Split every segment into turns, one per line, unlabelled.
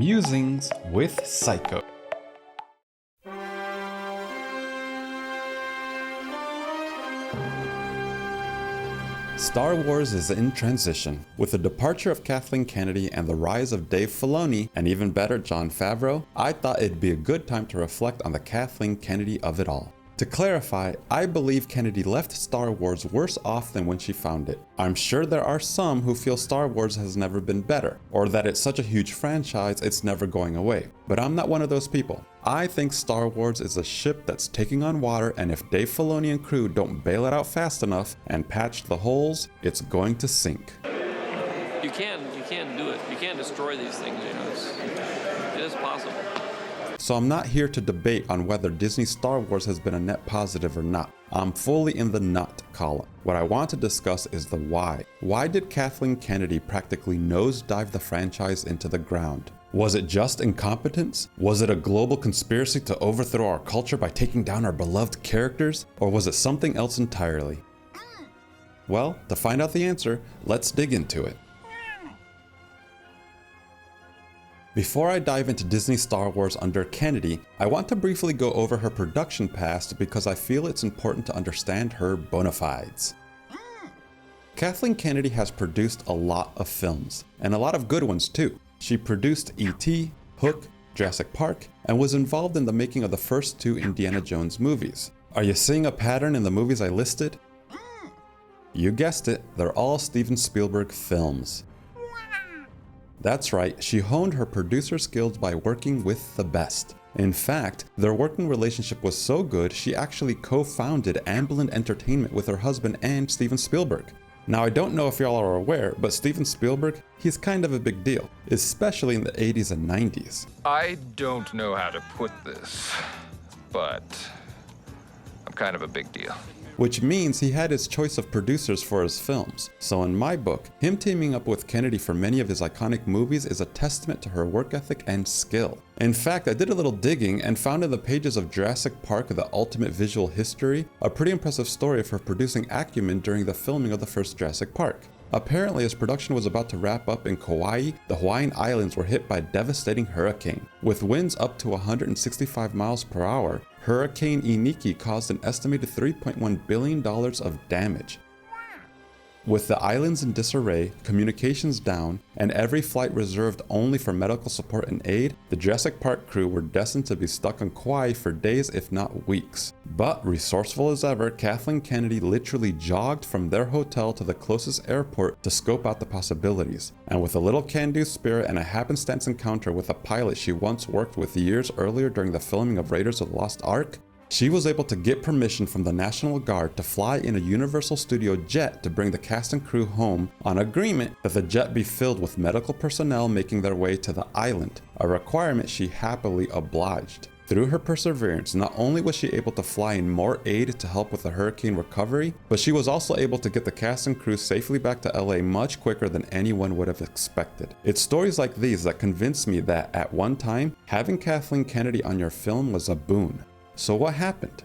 Musings with Saiko. Star Wars is in transition. With the departure of Kathleen Kennedy and the rise of Dave Filoni, and even better, Jon Favreau, I thought it'd be a good time to reflect on the Kathleen Kennedy of it all. To clarify, I believe Kennedy left Star Wars worse off than when she found it. I'm sure there are some who feel Star Wars has never been better, or that it's such a huge franchise it's never going away. But I'm not one of those people. I think Star Wars is a ship that's taking on water, and if Dave Filoni and crew don't bail it out fast enough and patch the holes, it's going to sink.
You can do it. You can destroy these things, you know. It is possible.
So I'm not here to debate on whether Disney Star Wars has been a net positive or not. I'm fully in the not column. What I want to discuss is the why. Why did Kathleen Kennedy practically nosedive the franchise into the ground? Was it just incompetence? Was it a global conspiracy to overthrow our culture by taking down our beloved characters? Or was it something else entirely? Well, to find out the answer, let's dig into it. Before I dive into Disney Star Wars under Kennedy, I want to briefly go over her production past because I feel it's important to understand her bona fides. Kathleen Kennedy has produced a lot of films, and a lot of good ones too. She produced E.T., Hook, Jurassic Park, and was involved in the making of the first two Indiana Jones movies. Are you seeing a pattern in the movies I listed? You guessed it, they're all Steven Spielberg films. That's right, she honed her producer skills by working with the best. In fact, their working relationship was so good, she actually co-founded Amblin Entertainment with her husband and Steven Spielberg. Now I don't know if y'all are aware, but Steven Spielberg, he's kind of a big deal, especially in the 80s and 90s.
I don't know how to put this, but I'm kind of a big deal.
Which means he had his choice of producers for his films. So in my book, him teaming up with Kennedy for many of his iconic movies is a testament to her work ethic and skill. In fact, I did a little digging and found in the pages of Jurassic Park: The Ultimate Visual History a pretty impressive story of her producing acumen during the filming of the first Jurassic Park. Apparently, as production was about to wrap up in Kauai, the Hawaiian Islands were hit by a devastating hurricane. With winds up to 165 miles per hour, Hurricane Iniki caused an estimated $3.1 billion of damage. With the islands in disarray, communications down, and every flight reserved only for medical support and aid, the Jurassic Park crew were destined to be stuck on Kauai for days if not weeks. But resourceful as ever, Kathleen Kennedy literally jogged from their hotel to the closest airport to scope out the possibilities. And with a little can-do spirit and a happenstance encounter with a pilot she once worked with years earlier during the filming of Raiders of the Lost Ark, she was able to get permission from the National Guard to fly in a Universal Studio jet to bring the cast and crew home on agreement that the jet be filled with medical personnel making their way to the island, a requirement she happily obliged. Through her perseverance, not only was she able to fly in more aid to help with the hurricane recovery, but she was also able to get the cast and crew safely back to LA much quicker than anyone would have expected. It's stories like these that convinced me that, at one time, having Kathleen Kennedy on your film was a boon. So what happened?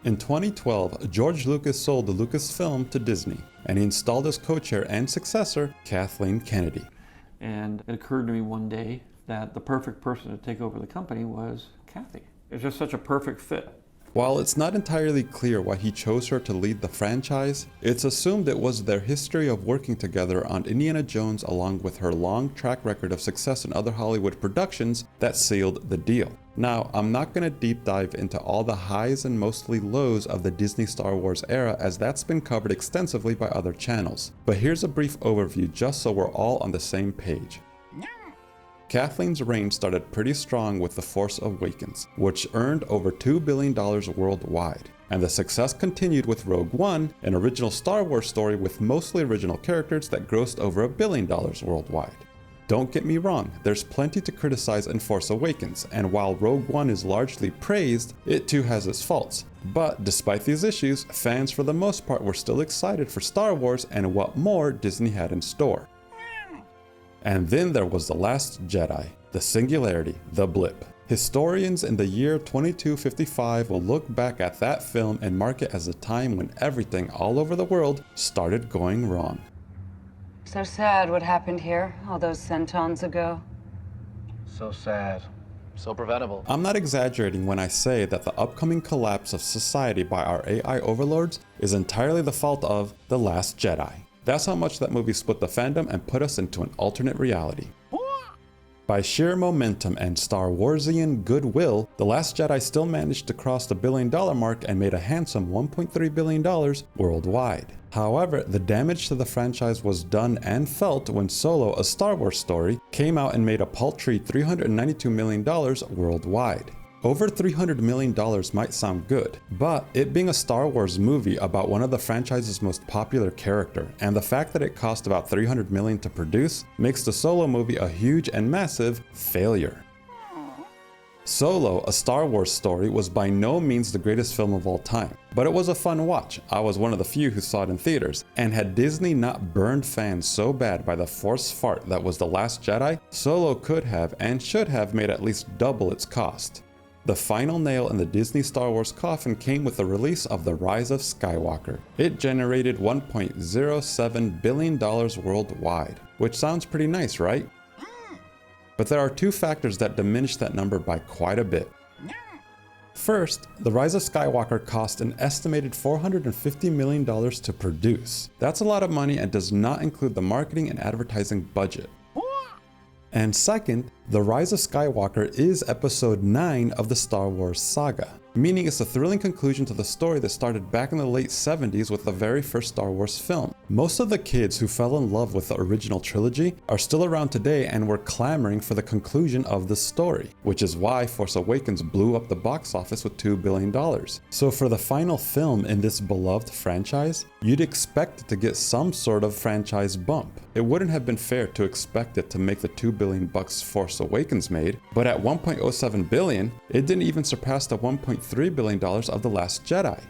In 2012, George Lucas sold the Lucasfilm to Disney, and he installed as co-chair and successor Kathleen Kennedy.
And it occurred to me one day that the perfect person to take over the company was Kathy. It's just such a perfect fit.
While it's not entirely clear why he chose her to lead the franchise, it's assumed it was their history of working together on Indiana Jones along with her long track record of success in other Hollywood productions that sealed the deal. Now, I'm not going to deep dive into all the highs and mostly lows of the Disney Star Wars era, as that's been covered extensively by other channels, but here's a brief overview just so we're all on the same page. Kathleen's reign started pretty strong with The Force Awakens, which earned over $2 billion worldwide. And the success continued with Rogue One, an original Star Wars story with mostly original characters that grossed over $1 billion worldwide. Don't get me wrong, there's plenty to criticize in Force Awakens, and while Rogue One is largely praised, it too has its faults. But despite these issues, fans for the most part were still excited for Star Wars and what more Disney had in store. And then there was The Last Jedi, the singularity, the blip. Historians in the year 2255 will look back at that film and mark it as a time when everything all over the world started going wrong.
So sad what happened here all those centons ago.
So sad. So preventable.
I'm not exaggerating when I say that the upcoming collapse of society by our AI overlords is entirely the fault of The Last Jedi. That's how much that movie split the fandom and put us into an alternate reality. By sheer momentum and Star Warsian goodwill, The Last Jedi still managed to cross the $1 billion mark and made a handsome $1.3 billion worldwide. However, the damage to the franchise was done and felt when Solo, a Star Wars story, came out and made a paltry $392 million worldwide. Over $300 million might sound good, but it being a Star Wars movie about one of the franchise's most popular character, and the fact that it cost about $300 million to produce, makes the Solo movie a huge and massive failure. Solo, a Star Wars story, was by no means the greatest film of all time, but it was a fun watch. I was one of the few who saw it in theaters, and had Disney not burned fans so bad by the forced fart that was The Last Jedi, Solo could have and should have made at least double its cost. The final nail in the Disney Star Wars coffin came with the release of The Rise of Skywalker. It generated $1.07 billion worldwide, which sounds pretty nice, right? But there are two factors that diminish that number by quite a bit. First, The Rise of Skywalker cost an estimated $450 million to produce. That's a lot of money and does not include the marketing and advertising budget. And second, The Rise of Skywalker is episode 9 of the Star Wars saga, meaning it's a thrilling conclusion to the story that started back in the late 70s with the very first Star Wars film. Most of the kids who fell in love with the original trilogy are still around today and were clamoring for the conclusion of the story, which is why Force Awakens blew up the box office with $2 billion. So for the final film in this beloved franchise, you'd expect it to get some sort of franchise bump. It wouldn't have been fair to expect it to make the $2 billion Force Awakens made, but at $1.07 billion, it didn't even surpass the $1.3 billion of The Last Jedi.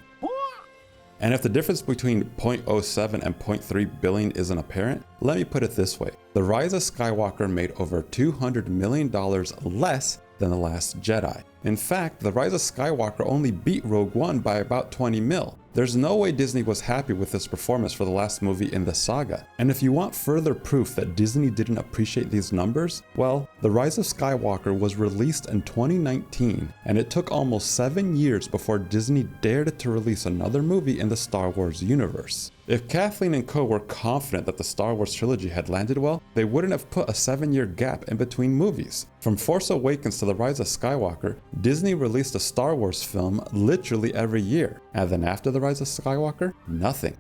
And if the difference between 0.07 and 0.3 billion isn't apparent, let me put it this way. The Rise of Skywalker made over $200 million less than The Last Jedi. In fact, The Rise of Skywalker only beat Rogue One by about 20 mil. There's no way Disney was happy with this performance for the last movie in the saga. And if you want further proof that Disney didn't appreciate these numbers, well, The Rise of Skywalker was released in 2019, and it took almost 7 years before Disney dared to release another movie in the Star Wars universe. If Kathleen and co were confident that the Star Wars trilogy had landed well, they wouldn't have put a 7-year gap in between movies. From Force Awakens to The Rise of Skywalker, Disney released a Star Wars film literally every year, and then after The Rise of Skywalker, nothing.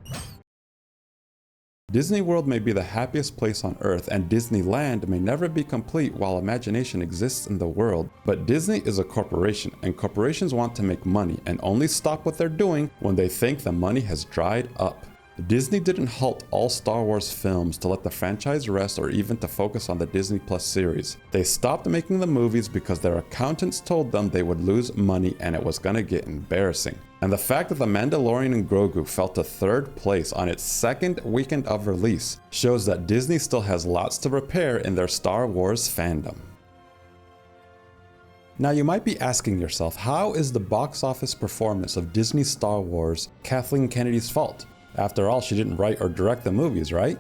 Disney World may be the happiest place on earth, and Disneyland may never be complete while imagination exists in the world, but Disney is a corporation, and corporations want to make money and only stop what they're doing when they think the money has dried up. Disney didn't halt all Star Wars films to let the franchise rest or even to focus on the Disney Plus series. They stopped making the movies because their accountants told them they would lose money and it was gonna get embarrassing. And the fact that The Mandalorian and Grogu fell to 3rd place on its 2nd weekend of release shows that Disney still has lots to repair in their Star Wars fandom. Now you might be asking yourself, how is the box office performance of Disney's Star Wars Kathleen Kennedy's fault? After all, she didn't write or direct the movies, right?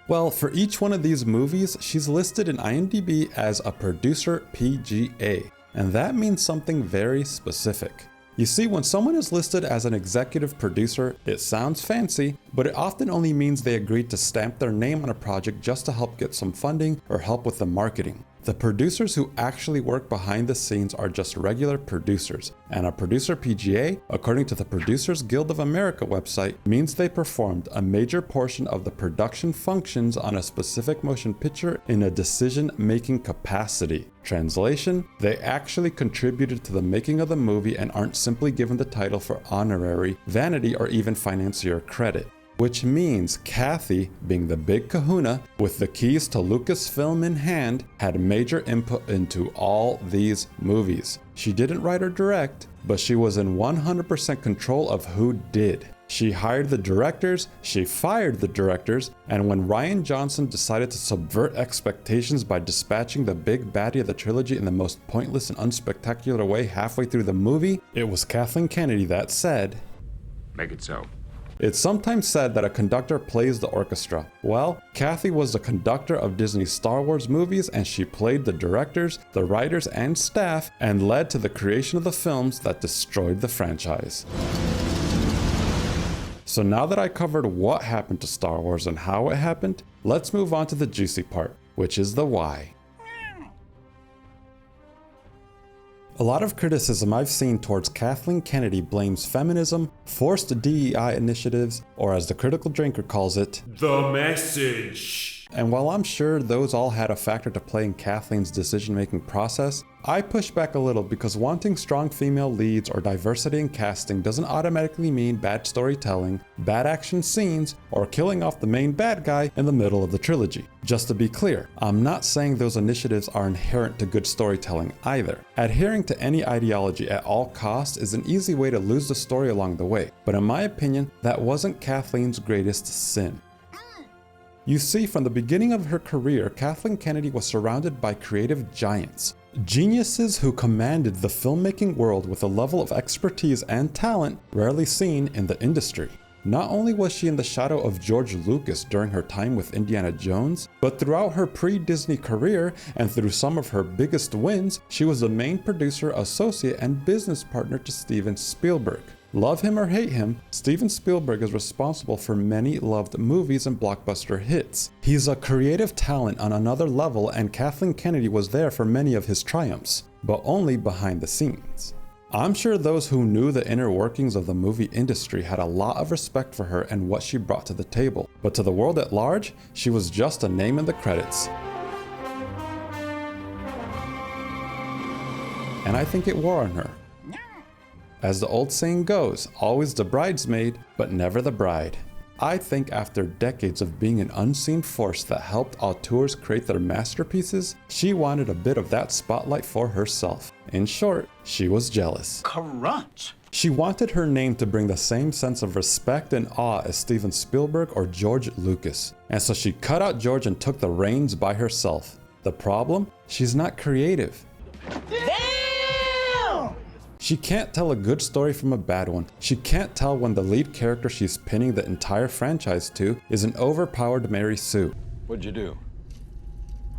Well, for each one of these movies, she's listed in IMDb as a producer PGA, and that means something very specific. You see, when someone is listed as an executive producer, it sounds fancy, but it often only means they agreed to stamp their name on a project just to help get some funding or help with the marketing. The producers who actually work behind the scenes are just regular producers, and a producer PGA, according to the Producers Guild of America website, means they performed a major portion of the production functions on a specific motion picture in a decision-making capacity. Translation, they actually contributed to the making of the movie and aren't simply given the title for honorary, vanity, or even financier credit. Which means Kathy, being the big kahuna with the keys to Lucasfilm in hand, had major input into all these movies. She didn't write or direct, but she was in 100% control of who did. She hired the directors, she fired the directors, and when Rian Johnson decided to subvert expectations by dispatching the big baddie of the trilogy in the most pointless and unspectacular way halfway through the movie, it was Kathleen Kennedy that said,
"Make it so."
It's sometimes said that a conductor plays the orchestra. Well, Kathy was the conductor of Disney's Star Wars movies, and she played the directors, the writers, and staff, and led to the creation of the films that destroyed the franchise. So now that I covered what happened to Star Wars and how it happened, let's move on to the juicy part, which is the why. A lot of criticism I've seen towards Kathleen Kennedy blames feminism, forced DEI initiatives, or as the critical drinker calls it, the message. And while I'm sure those all had a factor to play in Kathleen's decision-making process, I push back a little because wanting strong female leads or diversity in casting doesn't automatically mean bad storytelling, bad action scenes, or killing off the main bad guy in the middle of the trilogy. Just to be clear, I'm not saying those initiatives are inherent to good storytelling either. Adhering to any ideology at all costs is an easy way to lose the story along the way, but in my opinion, that wasn't Kathleen's greatest sin. You see, from the beginning of her career, Kathleen Kennedy was surrounded by creative giants. Geniuses who commanded the filmmaking world with a level of expertise and talent rarely seen in the industry. Not only was she in the shadow of George Lucas during her time with Indiana Jones, but throughout her pre-Disney career and through some of her biggest wins, she was the main producer, associate, and business partner to Steven Spielberg. Love him or hate him, Steven Spielberg is responsible for many loved movies and blockbuster hits. He's a creative talent on another level, and Kathleen Kennedy was there for many of his triumphs, but only behind the scenes. I'm sure those who knew the inner workings of the movie industry had a lot of respect for her and what she brought to the table, but to the world at large, she was just a name in the credits. And I think it wore on her. As the old saying goes, always the bridesmaid, but never the bride. I think after decades of being an unseen force that helped auteurs create their masterpieces, she wanted a bit of that spotlight for herself. In short, she was jealous.
Crunch!
She wanted her name to bring the same sense of respect and awe as Steven Spielberg or George Lucas. And so she cut out George and took the reins by herself. The problem? She's not creative. She can't tell a good story from a bad one. She can't tell when the lead character she's pinning the entire franchise to is an overpowered Mary Sue.
What'd you do?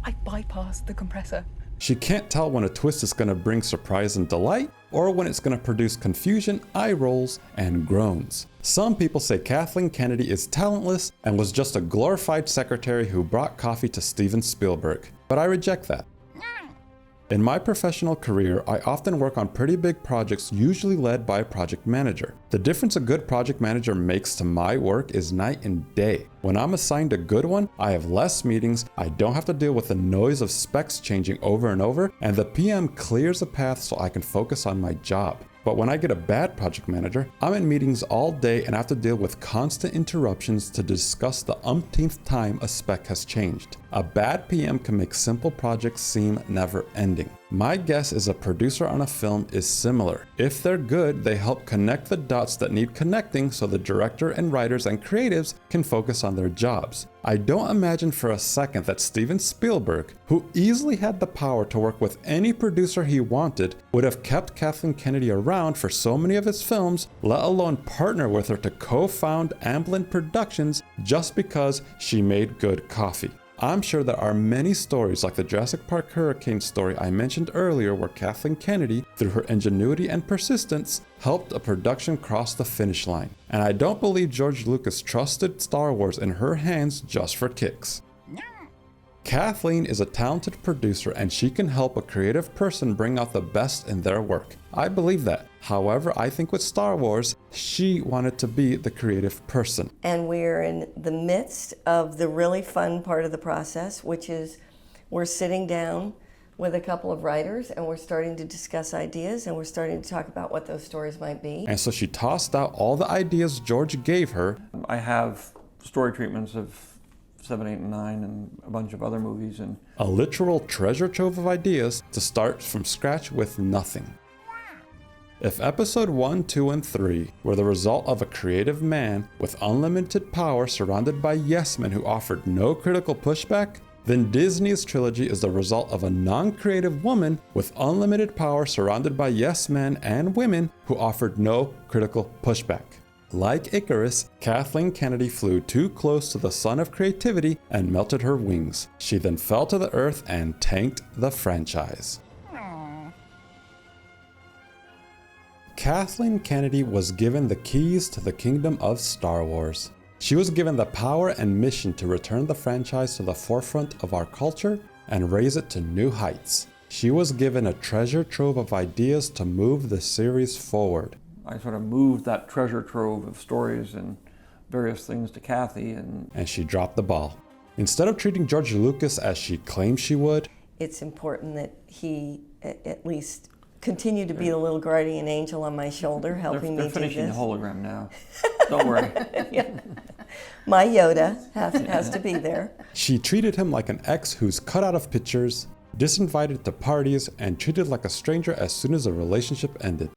I bypassed the compressor.
She can't tell when a twist is going to bring surprise and delight, or when it's going to produce confusion, eye rolls, and groans. Some people say Kathleen Kennedy is talentless and was just a glorified secretary who brought coffee to Steven Spielberg, but I reject that. In my professional career, I often work on pretty big projects, usually led by a project manager. The difference a good project manager makes to my work is night and day. When I'm assigned a good one, I have less meetings, I don't have to deal with the noise of specs changing over and over, and the PM clears a path so I can focus on my job. But when I get a bad project manager, I'm in meetings all day and have to deal with constant interruptions to discuss the umpteenth time a spec has changed. A bad PM can make simple projects seem never ending. My guess is a producer on a film is similar. If they're good, they help connect the dots that need connecting so the director and writers and creatives can focus on their jobs. I don't imagine for a second that Steven Spielberg, who easily had the power to work with any producer he wanted, would have kept Kathleen Kennedy around for so many of his films, let alone partner with her to co-found Amblin Productions just because she made good coffee. I'm sure there are many stories like the Jurassic Park hurricane story I mentioned earlier where Kathleen Kennedy, through her ingenuity and persistence, helped a production cross the finish line. And I don't believe George Lucas trusted Star Wars in her hands just for kicks. Kathleen is a talented producer and she can help a creative person bring out the best in their work. I believe that. However, I think with Star Wars, she wanted to be the creative person.
And we're in the midst of the really fun part of the process, which is we're sitting down with a couple of writers and we're starting to discuss ideas and we're starting to talk about what those stories might be.
And so she tossed out all the ideas George gave her.
I have story treatments of 7, 8, and 9 and a bunch of other movies, and
a literal treasure trove of ideas to start from scratch with nothing. If episode 1, 2, and 3 were the result of a creative man with unlimited power surrounded by yes men who offered no critical pushback, then Disney's trilogy is the result of a non-creative woman with unlimited power surrounded by yes men and women who offered no critical pushback. Like Icarus, Kathleen Kennedy flew too close to the sun of creativity and melted her wings. She then fell to the earth and tanked the franchise. Kathleen Kennedy was given the keys to the kingdom of Star Wars. She was given the power and mission to return the franchise to the forefront of our culture and raise it to new heights. She was given a treasure trove of ideas to move the series forward.
I sort of moved that treasure trove of stories and various things to Kathy, and
she dropped the ball. Instead of treating George Lucas as she claimed she would,
it's important that he at least continue to be the little guardian angel on my shoulder, helping me do this.
They're finishing the hologram now. Don't worry.
Yeah. My Yoda has to be there.
She treated him like an ex who's cut out of pictures, disinvited to parties, and treated like a stranger as soon as a relationship ended.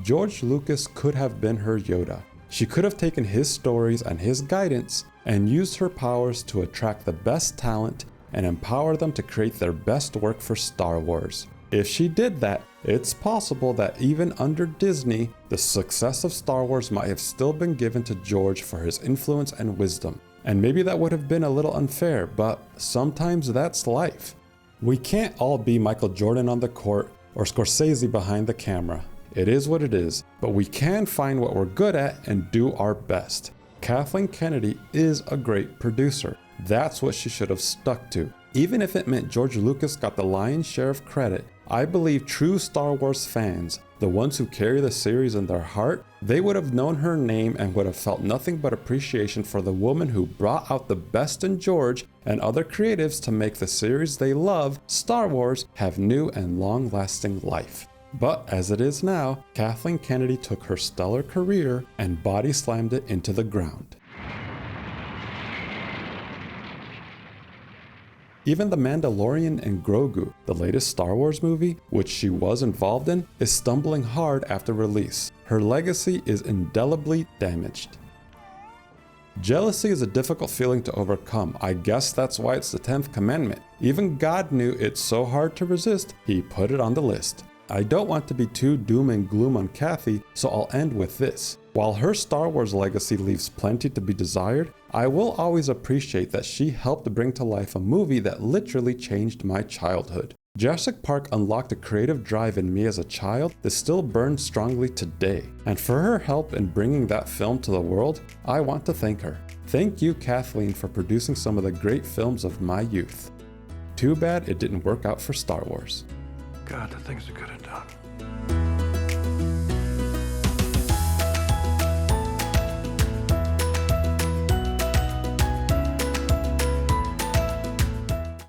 George Lucas could have been her Yoda. She could have taken his stories and his guidance and used her powers to attract the best talent and empower them to create their best work for Star Wars. If she did that, it's possible that even under Disney, the success of Star Wars might have still been given to George for his influence and wisdom. And maybe that would have been a little unfair, but sometimes that's life. We can't all be Michael Jordan on the court or Scorsese behind the camera. It is what it is, but we can find what we're good at and do our best. Kathleen Kennedy is a great producer. That's what she should have stuck to. Even if it meant George Lucas got the lion's share of credit, I believe true Star Wars fans, the ones who carry the series in their heart, they would have known her name and would have felt nothing but appreciation for the woman who brought out the best in George and other creatives to make the series they love, Star Wars, have new and long-lasting life. But as it is now, Kathleen Kennedy took her stellar career and body slammed it into the ground. Even The Mandalorian and Grogu, the latest Star Wars movie, which she was involved in, is stumbling hard after release. Her legacy is indelibly damaged. Jealousy is a difficult feeling to overcome. I guess that's why it's the 10th commandment. Even God knew it's so hard to resist, he put it on the list. I don't want to be too doom and gloom on Kathy, so I'll end with this. While her Star Wars legacy leaves plenty to be desired, I will always appreciate that she helped bring to life a movie that literally changed my childhood. Jurassic Park unlocked a creative drive in me as a child that still burns strongly today. And for her help in bringing that film to the world, I want to thank her. Thank you, Kathleen, for producing some of the great films of my youth. Too bad it didn't work out for Star Wars.
God, the things are good enough.